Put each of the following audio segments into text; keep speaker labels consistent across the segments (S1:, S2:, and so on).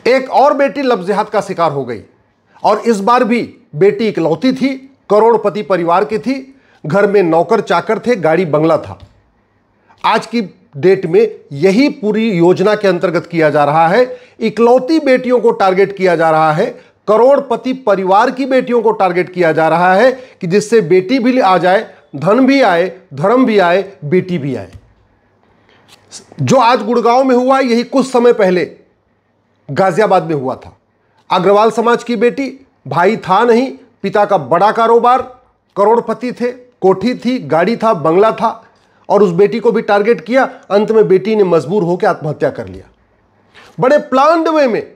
S1: एक और बेटी लव जिहाद का शिकार हो गई और इस बार भी बेटी इकलौती थी, करोड़पति परिवार की थी, घर में नौकर चाकर थे, गाड़ी बंगला था। आज की डेट में यही पूरी योजना के अंतर्गत किया जा रहा है। इकलौती बेटियों को टारगेट किया जा रहा है, करोड़पति परिवार की बेटियों को टारगेट किया जा रहा है कि जिससे बेटी भी आ जाए, धन भी आए, धर्म भी आए, बेटी भी आए। जो आज गुड़गांव में हुआ, यही कुछ समय पहले गाजियाबाद में हुआ था। अग्रवाल समाज की बेटी, भाई था नहीं, पिता का बड़ा कारोबार, करोड़पति थे, कोठी थी, गाड़ी था, बंगला था, और उस बेटी को भी टारगेट किया। अंत में बेटी ने मजबूर होकर आत्महत्या कर लिया। बड़े प्लान्ड वे में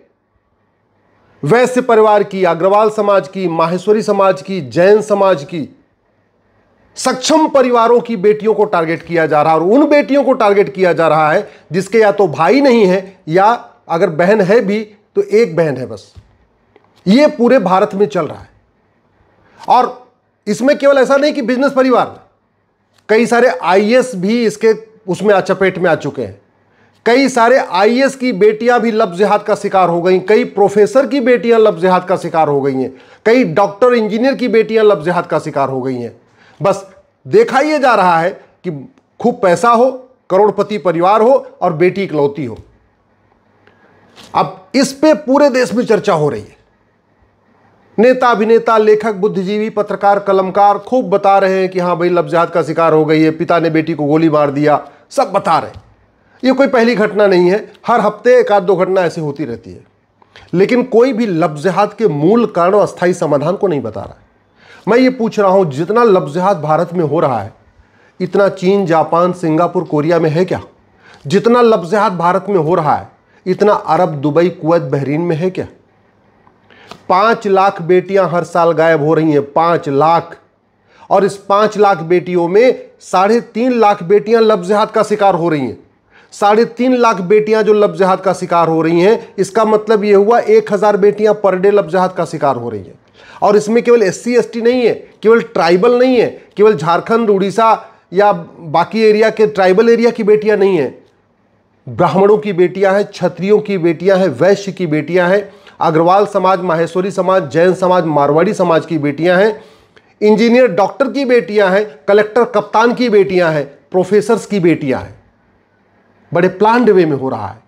S1: वैश्य परिवार की, अग्रवाल समाज की, माहेश्वरी समाज की, जैन समाज की, सक्षम परिवारों की बेटियों को टारगेट किया जा रहा है। और उन बेटियों को टारगेट किया जा रहा है जिसके या तो भाई नहीं है, या अगर बहन है भी तो एक बहन है बस। ये पूरे भारत में चल रहा है। और इसमें केवल ऐसा नहीं कि बिजनेस परिवार, कई सारे आईएएस भी इसके उसमें चपेट में आ चुके हैं। कई सारे आईएएस की बेटियां भी लव जिहाद का शिकार हो गई, कई प्रोफेसर की बेटियां लव जिहाद का शिकार हो गई हैं, कई डॉक्टर इंजीनियर की बेटियां लव जिहाद का शिकार हो गई हैं। बस देखा यह जा रहा है कि खूब पैसा हो, करोड़पति परिवार हो और बेटी इकलौती हो। अब इस पे पूरे देश में चर्चा हो रही है। नेता, अभिनेता, लेखक, बुद्धिजीवी, पत्रकार, कलमकार खूब बता रहे हैं कि हाँ भाई लव जिहाद का शिकार हो गई है, पिता ने बेटी को गोली मार दिया, सब बता रहे हैं। ये कोई पहली घटना नहीं है, हर हफ्ते एक आध दो घटना ऐसी होती रहती है। लेकिन कोई भी लव जिहाद के मूल कारण और अस्थायी समाधान को नहीं बता रहा है। मैं ये पूछ रहा हूं, जितना लव जिहाद भारत में हो रहा है, इतना चीन, जापान, सिंगापुर, कोरिया में है क्या? जितना लव जिहाद भारत में हो रहा है, इतना अरब, दुबई, कुवैत, बहरीन में है क्या? 5 लाख बेटियां हर साल गायब हो रही हैं, 5 लाख। और इस 5 लाख बेटियों में 3.5 लाख बेटियां लव जिहाद का शिकार हो रही हैं। 3.5 लाख बेटियां जो लव जिहाद का शिकार हो रही हैं, इसका मतलब यह हुआ 1000 बेटियां पर डे लव जिहाद का शिकार हो रही हैं। और इसमें केवल SC ST नहीं है, केवल ट्राइबल नहीं है, केवल झारखंड, उड़ीसा या बाकी एरिया के ट्राइबल एरिया की बेटियां नहीं है। ब्राह्मणों की बेटियां हैं, क्षत्रियों की बेटियां हैं, वैश्य की बेटियां हैं, अग्रवाल समाज, माहेश्वरी समाज, जैन समाज, मारवाड़ी समाज की बेटियां हैं, इंजीनियर, डॉक्टर की बेटियां हैं, कलेक्टर, कप्तान की बेटियां हैं, प्रोफेसर्स की बेटियां हैं। बड़े प्लान्ड वे में हो रहा है,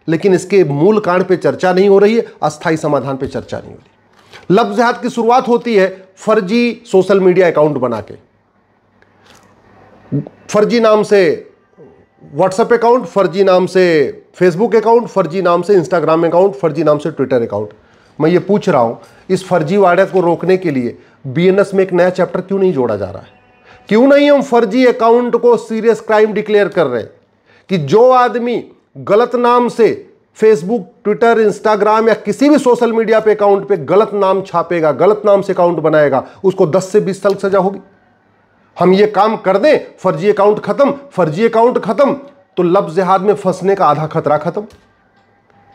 S1: लेकिन इसके मूल कारण पे चर्चा नहीं हो रही है, अस्थायी समाधान पे चर्चा नहीं हो रही। लव जिहाद की शुरुआत होती है फर्जी सोशल मीडिया अकाउंट बना के। फर्जी नाम से व्हाट्सएप अकाउंट, फर्जी नाम से फेसबुक अकाउंट, फर्जी नाम से इंस्टाग्राम अकाउंट, फर्जी नाम से ट्विटर अकाउंट। मैं ये पूछ रहा हूं, इस फर्जी वायरस को रोकने के लिए BNS में एक नया चैप्टर क्यों नहीं जोड़ा जा रहा है? क्यों नहीं हम फर्जी अकाउंट को सीरियस क्राइम डिक्लेयर कर रहे हैं कि जो आदमी गलत नाम से फेसबुक, ट्विटर, इंस्टाग्राम या किसी भी सोशल मीडिया पे अकाउंट पे गलत नाम छापेगा, गलत नाम से अकाउंट बनाएगा, उसको 10 से 20 साल सजा होगी। हम ये काम कर दें, फर्जी अकाउंट खत्म, फर्जी अकाउंट खत्म, तो लव जिहाद में फंसने का आधा खतरा खत्म।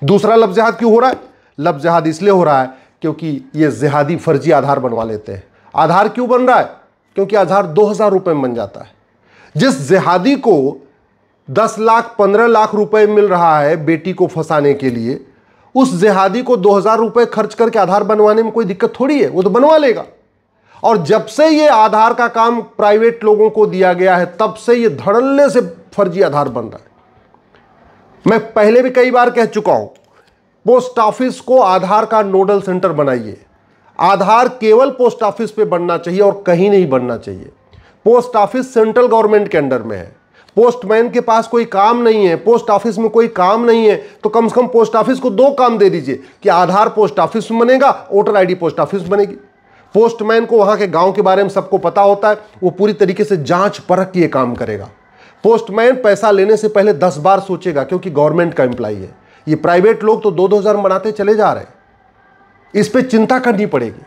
S1: दूसरा लव जिहाद क्यों हो रहा है? लव जिहाद इसलिए हो रहा है क्योंकि ये जिहादी फर्जी आधार बनवा लेते हैं। आधार क्यों बन रहा है? क्योंकि आधार 2000 रुपए में बन जाता है। जिस जिहादी को 10 लाख 15 लाख रुपए मिल रहा है बेटी को फंसाने के लिए, उस जिहादी को 2000 रुपए खर्च करके आधार बनवाने में कोई दिक्कत थोड़ी है, वो तो बनवा लेगा। और जब से ये आधार का काम प्राइवेट लोगों को दिया गया है, तब से ये धड़ल्ले से फर्जी आधार बन रहा है। मैं पहले भी कई बार कह चुका हूं, पोस्ट ऑफिस को आधार का नोडल सेंटर बनाइए। आधार केवल पोस्ट ऑफिस पे बनना चाहिए और कहीं नहीं बनना चाहिए। पोस्ट ऑफिस सेंट्रल गवर्नमेंट के अंडर में है। पोस्टमैन के पास कोई काम नहीं है, पोस्ट ऑफिस में कोई काम नहीं है, तो कम से कम पोस्ट ऑफिस को 2 काम दे दीजिए कि आधार पोस्ट ऑफिस में बनेगा, वोटर ID पोस्ट ऑफिस में बनेगी। पोस्टमैन को वहां के गांव के बारे में सबको पता होता है, वो पूरी तरीके से जांच परख के काम करेगा। पोस्टमैन पैसा लेने से पहले 10 बार सोचेगा, क्योंकि गवर्नमेंट का एम्प्लॉई है। ये प्राइवेट लोग तो 2-2 हजार बनाते चले जा रहे हैं। इस पे चिंता करनी पड़ेगी।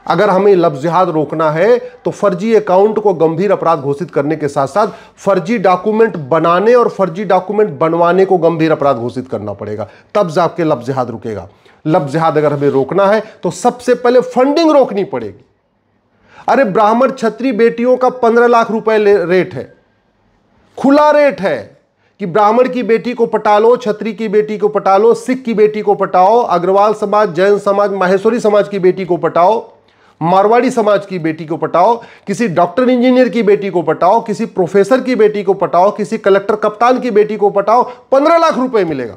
S1: अगर हमें लव जिहाद रोकना है तो फर्जी अकाउंट को गंभीर अपराध घोषित करने के साथ साथ फर्जी डॉक्यूमेंट बनाने और फर्जी डॉक्यूमेंट बनवाने को गंभीर अपराध घोषित करना पड़ेगा, तब जाके लव जिहाद रुकेगा। लव जिहाद अगर हमें रोकना है तो सबसे पहले फंडिंग रोकनी पड़ेगी। अरे ब्राह्मण क्षत्रिय बेटियों का 15 लाख रुपए रेट है, खुला रेट है। कि ब्राह्मण की बेटी को पटा लो, क्षत्रिय की बेटी को पटा लो, सिख की बेटी को पटाओ, अग्रवाल समाज, जैन समाज, माहेश्वरी समाज की बेटी को पटाओ, मारवाड़ी समाज की बेटी को पटाओ, किसी डॉक्टर इंजीनियर की बेटी को पटाओ, किसी प्रोफेसर की बेटी को पटाओ, किसी कलेक्टर कप्तान की बेटी को पटाओ, 15 लाख रुपए मिलेगा।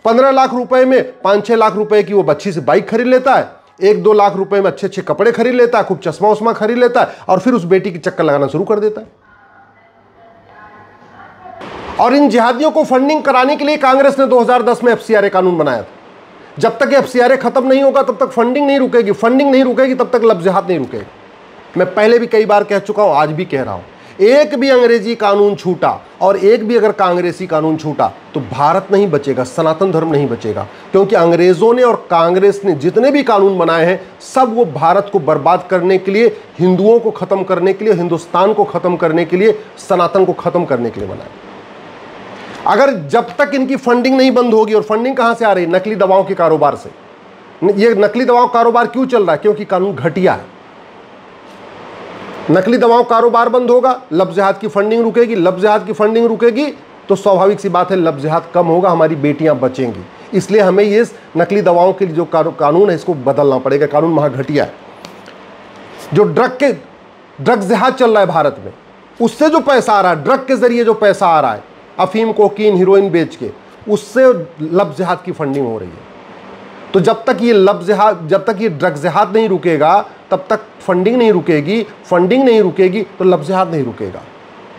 S1: 15 लाख रुपए में 5-6 लाख रुपए की वो बच्ची से बाइक खरीद लेता है, 1-2 लाख रुपए में अच्छे अच्छे कपड़े खरीद लेता है, खूब चश्मा उस्मा खरीद लेता है और फिर उस बेटी की चक्कर लगाना शुरू कर देता है। और इन जिहादियों को फंडिंग कराने के लिए कांग्रेस ने 2010 में एफसीआरए कानून बनाया था। जब तक एफसीआरए खत्म नहीं होगा तब तक फंडिंग नहीं रुकेगी, फंडिंग नहीं रुकेगी तब तक लफ्ज़ जिहाद नहीं रुकेगा। मैं पहले भी कई बार कह चुका हूं, आज भी कह रहा हूं, एक भी अंग्रेजी कानून छूटा और एक भी अगर कांग्रेसी कानून छूटा तो भारत नहीं बचेगा, सनातन धर्म नहीं बचेगा। क्योंकि अंग्रेजों ने और कांग्रेस ने जितने भी कानून बनाए हैं सब वो भारत को बर्बाद करने के लिए, हिंदुओं को खत्म करने के लिए, हिंदुस्तान को खत्म करने के लिए, सनातन को खत्म करने के लिए बनाए। अगर जब तक इनकी फंडिंग नहीं बंद होगी, और फंडिंग कहां से आ रही है? नकली दवाओं के कारोबार से। ये नकली दवाओं का कारोबार क्यों चल रहा है? क्योंकि कानून घटिया है। नकली दवाओं कारोबार बंद होगा, लफ्ज़ जिहाद की फंडिंग रुकेगी, लफ्ज़ जिहाद की फंडिंग रुकेगी तो स्वाभाविक सी बात है लफ्ज़ जिहाद कम होगा, हमारी बेटियां बचेंगी। इसलिए हमें ये नकली दवाओं के लिए जो कानून है इसको बदलना पड़ेगा। कानून महाघटिया है। जो ड्रग जिहाद चल रहा है भारत में, उससे जो पैसा आ रहा है, ड्रग के जरिए जो पैसा आ रहा है, अफीम, कोकीन, हीरोइन बेच के, उससे लफ्ज़ जिहाद की फंडिंग हो रही है। तो जब तक ये जब तक ये ड्रग जिहाद नहीं रुकेगा तब तक फंडिंग नहीं रुकेगी, फंडिंग नहीं रुकेगी तो लफ्ज़ जिहाद नहीं रुकेगा।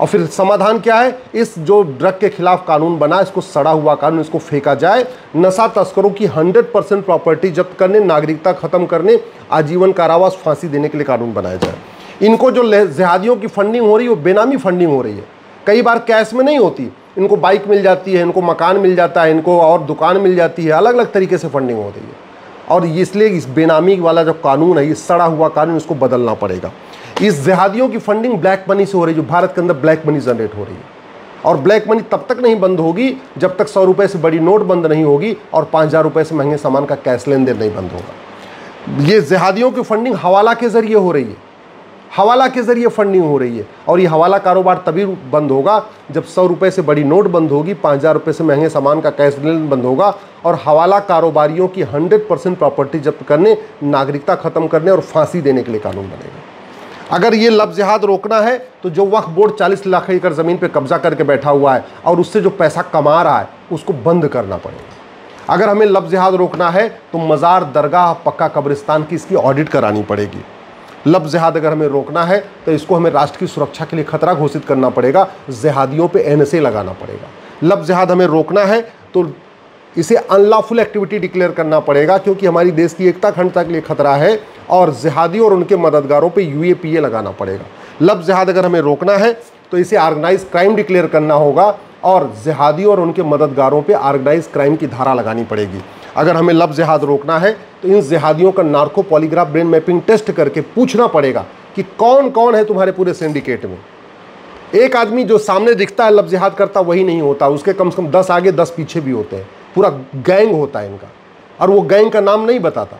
S1: और फिर समाधान क्या है? इस जो ड्रग के खिलाफ कानून बना, इसको सड़ा हुआ कानून, इसको फेंका जाए। नशा तस्करों की 100% प्रॉपर्टी जब्त करने, नागरिकता खत्म करने, आजीवन कारावास, फांसी देने के लिए कानून बनाया जाए। इनको जो जिहादियों की फंडिंग हो रही है वो बेनामी फंडिंग हो रही है, कई बार कैश में नहीं होती। इनको बाइक मिल जाती है, इनको मकान मिल जाता है, इनको और दुकान मिल जाती है, अलग अलग तरीके से फंडिंग होती है। और इसलिए इस बेनामी वाला जो कानून है, ये सड़ा हुआ कानून, इसको बदलना पड़ेगा। इस जिहादियों की फंडिंग ब्लैक मनी से हो रही है, जो भारत के अंदर ब्लैक मनी जनरेट हो रही है। और ब्लैक मनी तब तक नहीं बंद होगी जब तक 100 रुपये से बड़ी नोट बंद नहीं होगी और 5000 रुपये से महंगे सामान का कैश लेन देन नहीं बंद होगा। ये जिहादियों की फंडिंग हवाला के जरिए हो रही है, हवाला के जरिए फंडिंग हो रही है। और ये हवाला कारोबार तभी बंद होगा जब 100 रुपये से बड़ी नोट बंद होगी, 5000 रुपये से महंगे सामान का कैश लेन बंद होगा और हवाला कारोबारियों की 100% प्रॉपर्टी जब्त करने, नागरिकता खत्म करने और फांसी देने के लिए कानून बनेगा। अगर ये लफ्ज़ जिहाद रोकना है तो जो वक्फ बोर्ड 40 लाख एकड़ ज़मीन पे कब्जा करके बैठा हुआ है और उससे जो पैसा कमा रहा है उसको बंद करना पड़ेगा। अगर हमें लफ्ज़ जिहाद रोकना है तो मज़ार, दरगाह, पक्का कब्रिस्तान की इसकी ऑडिट करानी पड़ेगी। लफ्ज़ जिहाद अगर हमें रोकना है तो इसको हमें राष्ट्र की सुरक्षा के लिए खतरा घोषित करना पड़ेगा, जिहादियों पे एनएसए लगाना पड़ेगा। लफ्ज़ जिहाद हमें रोकना है तो इसे अनलॉफुल एक्टिविटी डिक्लेयर करना पड़ेगा, क्योंकि हमारी देश की एकता अखंडता के लिए खतरा है। और जिहादियों और उनके मददगारों पे यूएपीए लगाना पड़ेगा। लफ्ज़ जिहाद अगर हमें रोकना है तो इसे ऑर्गेनाइज क्राइम डिक्लेयर करना होगा और जिहादियों और उनके मददगारों पे ऑर्गेनाइज क्राइम की धारा लगानी पड़ेगी। अगर हमें लफ्ज़ जिहाद रोकना है तो इन जिहादियों का narco polygraph brain mapping test करके पूछना पड़ेगा कि कौन कौन है तुम्हारे पूरे सिंडिकेट में। एक आदमी जो सामने दिखता है लफ्ज़ जिहाद करता वही नहीं होता, उसके कम से कम 10 आगे 10 पीछे भी होते हैं। पूरा गैंग होता है इनका, और वो गैंग का नाम नहीं बताता।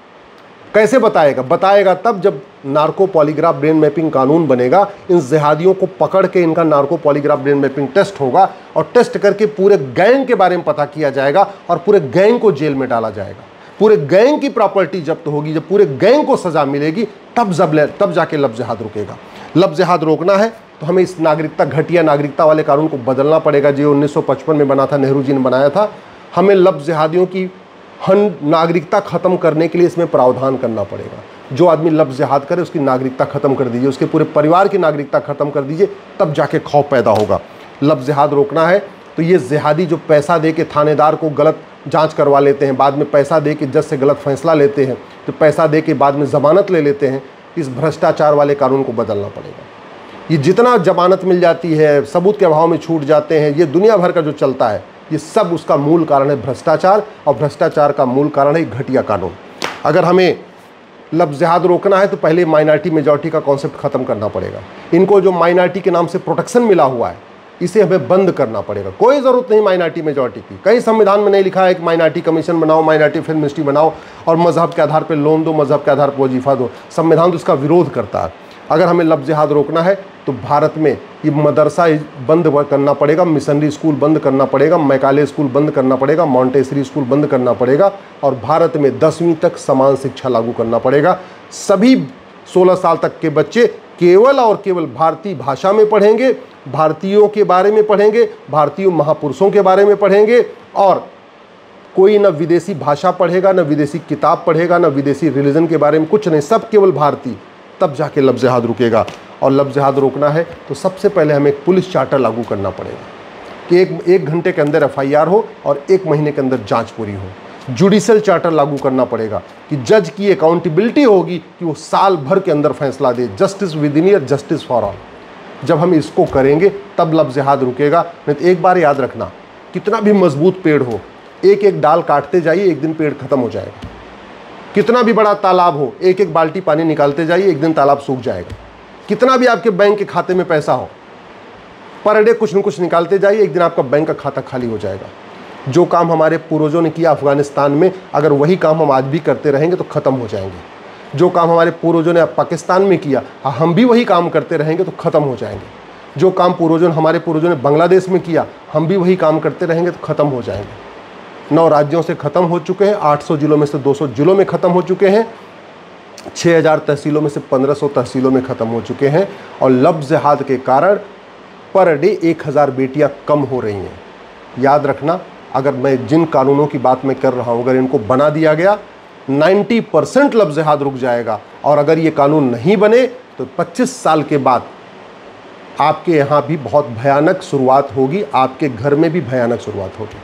S1: कैसे बताएगा? बताएगा तब जब नार्को पॉलीग्राफ ब्रेन मैपिंग कानून बनेगा। इन जिहादियों को पकड़ के इनका narco polygraph brain mapping test होगा और टेस्ट करके पूरे गैंग के बारे में पता किया जाएगा और पूरे गैंग को जेल में डाला जाएगा। पूरे गैंग की प्रॉपर्टी जब्त होगी। जब पूरे गैंग को सजा मिलेगी तब जाके लफ्ज़ जिहाद रुकेगा। लफ्ज़ जिहाद रोकना है तो हमें इस घटिया नागरिकता वाले कानून को बदलना पड़ेगा, जो 1955 में बना था, नेहरू जी ने बनाया था। हमें लफ्ज़ जिहादियों की नागरिकता ख़त्म करने के लिए इसमें प्रावधान करना पड़ेगा। जो आदमी लफ्ज़ जिहाद करे उसकी नागरिकता ख़त्म कर दीजिए, उसके पूरे परिवार की नागरिकता ख़त्म कर दीजिए, तब जाके खौफ पैदा होगा। लफ्ज़ जिहाद रोकना है तो ये जिहादी जो पैसा दे के थानेदार को गलत जांच करवा लेते हैं, बाद में पैसा दे के जज से गलत फैसला लेते हैं, तो पैसा दे के बाद में ज़मानत ले लेते हैं, इस भ्रष्टाचार वाले कानून को बदलना पड़ेगा। ये जितना जमानत मिल जाती है, सबूत के अभाव में छूट जाते हैं, ये दुनिया भर का जो चलता है, ये सब उसका मूल कारण है भ्रष्टाचार, और भ्रष्टाचार का मूल कारण है घटिया कानून। अगर हमें लफ्ज़ जिहाद रोकना है तो पहले माइनॉरिटी मेजॉरिटी का कॉन्सेप्ट ख़त्म करना पड़ेगा। इनको जो माइनॉरिटी के नाम से प्रोटेक्शन मिला हुआ है इसे हमें बंद करना पड़ेगा। कोई ज़रूरत नहीं माइनॉरिटी मेजॉरिटी की। कहीं संविधान में नहीं लिखा है कि माइनॉरिटी कमीशन बनाओ, माइनॉरिटी फिल्म मिनिस्ट्री बनाओ और मज़हब के आधार पर लोन दो, मज़हब के आधार पर वजीफ़ा दो। संविधान तो इसका विरोध करता है। अगर हमें लफ्ज़ जिहाद रोकना है तो भारत में ये मदरसा बंद करना पड़ेगा, मिशनरी स्कूल बंद करना पड़ेगा, मैकाले स्कूल बंद करना पड़ेगा, मॉन्टेसरी स्कूल बंद करना पड़ेगा और भारत में 10वीं तक समान शिक्षा लागू करना पड़ेगा। सभी 16 साल तक के बच्चे केवल और केवल भारतीय भाषा में पढ़ेंगे, भारतीयों के बारे में पढ़ेंगे, भारतीय महापुरुषों के बारे में पढ़ेंगे और कोई न विदेशी भाषा पढ़ेगा, न विदेशी किताब पढ़ेगा, न विदेशी रिलीजन के बारे में कुछ नहीं, सब केवल भारतीय। तब जाके लफ्ज़ जिहाद रुकेगा। और लफ्ज़ जिहाद रोकना है तो सबसे पहले हमें एक पुलिस चार्टर लागू करना पड़ेगा कि एक घंटे के अंदर FIR हो और 1 महीने के अंदर जांच पूरी हो। जुडिशल चार्टर लागू करना पड़ेगा कि जज की अकाउंटेबिलिटी होगी कि वो साल भर के अंदर फैसला दे, justice within year, justice for all. जब हम इसको करेंगे तब लफ्ज़ जिहाद रुकेगा। नहीं तो एक बार याद रखना, कितना भी मजबूत पेड़ हो, एक एक डाल काटते जाइए, एक दिन पेड़ खत्म हो जाएगा। कितना भी बड़ा तालाब हो, एक एक बाल्टी पानी निकालते जाइए, एक दिन तालाब सूख जाएगा। कितना भी आपके बैंक के खाते में पैसा हो, पर डे कुछ न कुछ निकालते जाइए, एक दिन आपका बैंक का खाता खाली हो जाएगा। जो काम हमारे पूर्वजों ने किया अफगानिस्तान में, अगर वही काम हम आज भी करते रहेंगे तो ख़त्म हो जाएंगे। जो काम हमारे पूर्वजों ने पाकिस्तान में किया, हम भी वही काम करते रहेंगे तो ख़त्म हो जाएंगे। जो काम हमारे पूर्वजों ने बांग्लादेश में किया, हम भी वही काम करते रहेंगे तो ख़त्म हो जाएंगे। 9 राज्यों से ख़त्म हो चुके हैं, 800 जिलों में से 200 जिलों में ख़त्म हो चुके हैं, 6000 तहसीलों में से 1500 तहसीलों में ख़त्म हो चुके हैं। और लफ्ज़ जिहाद के कारण पर डे 1000 बेटियां कम हो रही हैं। याद रखना, अगर मैं जिन कानूनों की बात मैं कर रहा हूं, अगर इनको बना दिया गया 90% लफ्ज़ जिहाद रुक जाएगा। और अगर ये कानून नहीं बने तो 25 साल के बाद आपके यहाँ भी बहुत भयानक शुरुआत होगी, आपके घर में भी भयानक शुरुआत होगी।